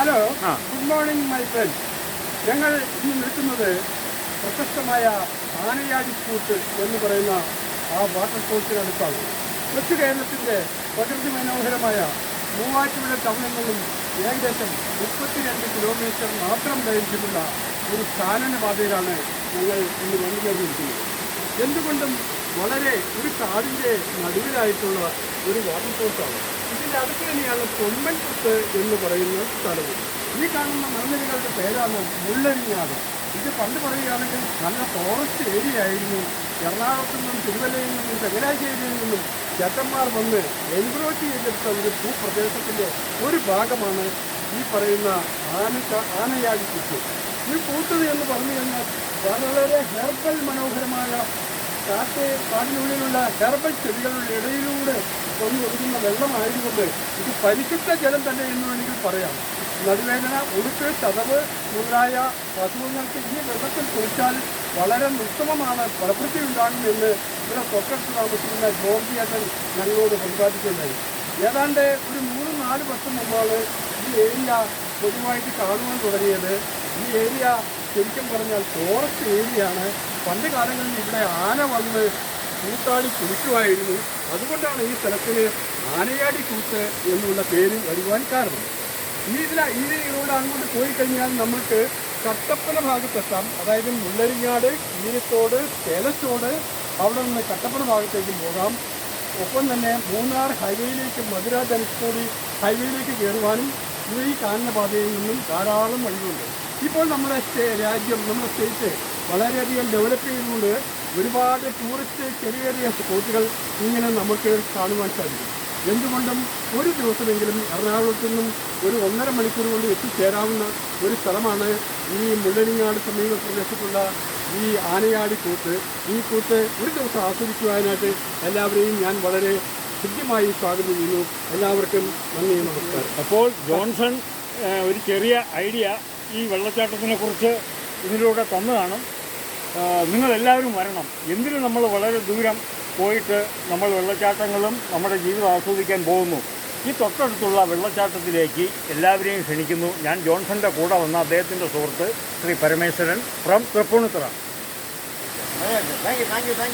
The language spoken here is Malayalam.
Hello, good morning my friend. ഞങ്ങൾ ഇന്ന് നിൽക്കുന്നത് പ്രശസ്തമായ ആനയാടിക്കൂട്ട് എന്ന് പറയുന്ന ആ വാട്ടർഫോൾസിനടുത്താണ്. കൊച്ചു കേരളത്തിൻ്റെ പ്രകൃതി മനോഹരമായ മൂവാറ്റുപുഴ ടൗണിൽ നിന്നും ഏകദേശം 32 കിലോമീറ്റർ മാത്രം ദൈർഘ്യമുള്ള ഒരു കാനനപാതയിലാണ് ഞങ്ങൾ ഇന്ന് വന്നു കയറിയിരിക്കുന്നത്. എന്തുകൊണ്ടും വളരെ ഒരു കാടിൻ്റെ നടുവിലായിട്ടുള്ള ഒരു വാട്ടർഫോൾസാണ്. ഇതിൻ്റെ അടുത്ത് തന്നെയാണ് കൊമ്പൻകുത്ത് എന്ന് പറയുന്ന സ്ഥലവും. ഈ കാണുന്ന മണ്ണിലുകളുടെ പേരാണ് മുള്ളരിങ്ങാട്. ഇത് പണ്ട് പറയുകയാണെങ്കിൽ നല്ല ഫോറസ്റ്റ് ഏരിയ ആയിരുന്നു. എറണാകുളത്തു നിന്നും തിരുവല്ലയിൽ നിന്നും ചങ്ങനാശ്ശേരിയിൽ നിന്നും ചേട്ടന്മാർ വന്ന് എൻക്രോച്ച് ചെയ്തെടുത്ത ഒരു ഭൂപ്രദേശത്തിൻ്റെ ഒരു ഭാഗമാണ് ഈ പറയുന്ന ആനയാടിക്കുത്ത്. ഈ കൂട്ടത് എന്ന് പറഞ്ഞു കഴിഞ്ഞാൽ വളരെ ഹെർബൽ മനോഹരമായ കാടിനുള്ളിലുള്ള ഹെർബൽ ചെടികളുടെ ഇടയിലൂടെ ഒഴുകുന്ന വെള്ളമായതുകൊണ്ട് ഇത് പരിശുദ്ധ ജലം തന്നെ എന്ന് വേണമെങ്കിൽ പറയാം. നടുവേദന, ഉടുക്ക്, ചതവ് മുതലായ അസുഖങ്ങൾക്ക് ഈ വെള്ളത്തിൽ കുളിച്ചാൽ വളരെ ഉത്തമമാണ്, ഫലവൃത്തി ഉണ്ടാകുമെന്ന് ഇവിടെ തൊട്ടടുത്ത് താമസിക്കുന്ന ജോർജിയേട്ടൻ ഞങ്ങളോട് പ്രതിപാദിക്കുകയുണ്ടായി. ഏതാണ്ട് ഒരു 3-4 വർഷം മുമ്പാണ് ഈ ഏരിയ പൊതുവായിട്ട് കാണുവാൻ തുടങ്ങിയത്. ഈ ഏരിയ ശരിക്കും പറഞ്ഞാൽ ഫോറസ്റ്റ് ഏരിയയാണ്. പണ്ട് കാലങ്ങളിൽ ഇവിടെ ആന വന്ന് കൂത്താടി കുളിക്കുമായിരുന്നു. അതുകൊണ്ടാണ് ഈ സ്ഥലത്തിന് ആനയാടി കൂത്ത് എന്നുള്ള പേര് വരുവാൻ കാരണം. ഇതിലൂടെ അങ്ങോട്ട് പോയി കഴിഞ്ഞാൽ നമുക്ക് കട്ടപ്പന ഭാഗത്തെത്താം. അതായത് മുള്ളരിങ്ങാട്, ഈരത്തോട്, ചേലത്തോട്, അവിടെ നിന്ന് കട്ടപ്പന ഭാഗത്തേക്ക് പോകാം. ഒപ്പം തന്നെ മൂന്നാർ ഹൈവേയിലേക്ക്, മധുര ധനുഷ്കോടി ഹൈവേയിലേക്ക് കയറുവാനും ഈ കാണുന്ന പാതയിൽ നിന്നും ധാരാളം വഴികളുണ്ട്. ഇപ്പോൾ നമ്മുടെ രാജ്യം, നമ്മുടെ സ്റ്റേറ്റ് വളരെയധികം ഡെവലപ്പ് ചെയ്യുന്നുണ്ട്. ഒരുപാട് ടൂറിസ്റ്റ് ചെറിയ ചെറിയ സ്പോട്ടുകൾ ഇങ്ങനെ നമുക്ക് കാണുവാൻ സാധിക്കും. എന്തുകൊണ്ടും ഒരു ദിവസമെങ്കിലും എറണാകുളത്തു നിന്നും ഒരു 1.5 മണിക്കൂർ കൊണ്ട് എത്തിച്ചേരാവുന്ന ഒരു സ്ഥലമാണ് ഈ മുള്ളരിങ്ങാട് സമീപ പ്രദേശത്തുള്ള ഈ ആനയാടി കൂത്ത്. ഈ കൂത്ത് ഒരു ദിവസം ആസ്വദിക്കുവാനായിട്ട് എല്ലാവരെയും ഞാൻ വളരെ കൃത്യമായി സ്വാഗതം ചെയ്യുന്നു. എല്ലാവർക്കും നന്ദി, നമസ്കാരം. അപ്പോൾ ജോൺസൺ ഒരു ചെറിയ ഐഡിയ ഈ വെള്ളച്ചാട്ടത്തിനെ കുറിച്ച് ഇതിലൂടെ തന്നതാണ്. നിങ്ങളെല്ലാവരും വരണം. എന്തിനും നമ്മൾ വളരെ ദൂരം പോയിട്ട് നമ്മൾ വെള്ളച്ചാട്ടങ്ങളും നമ്മുടെ ജീവിതം ആസ്വദിക്കാൻ പോകുന്നു. ഈ തൊട്ടടുത്തുള്ള വെള്ളച്ചാട്ടത്തിലേക്ക് എല്ലാവരെയും ക്ഷണിക്കുന്നു. ഞാൻ ജോൺസന്റെ കൂടെ വന്ന അദ്ദേഹത്തിൻ്റെ സുഹൃത്ത് Shri Parameswaran from Tripunithura. Thank U.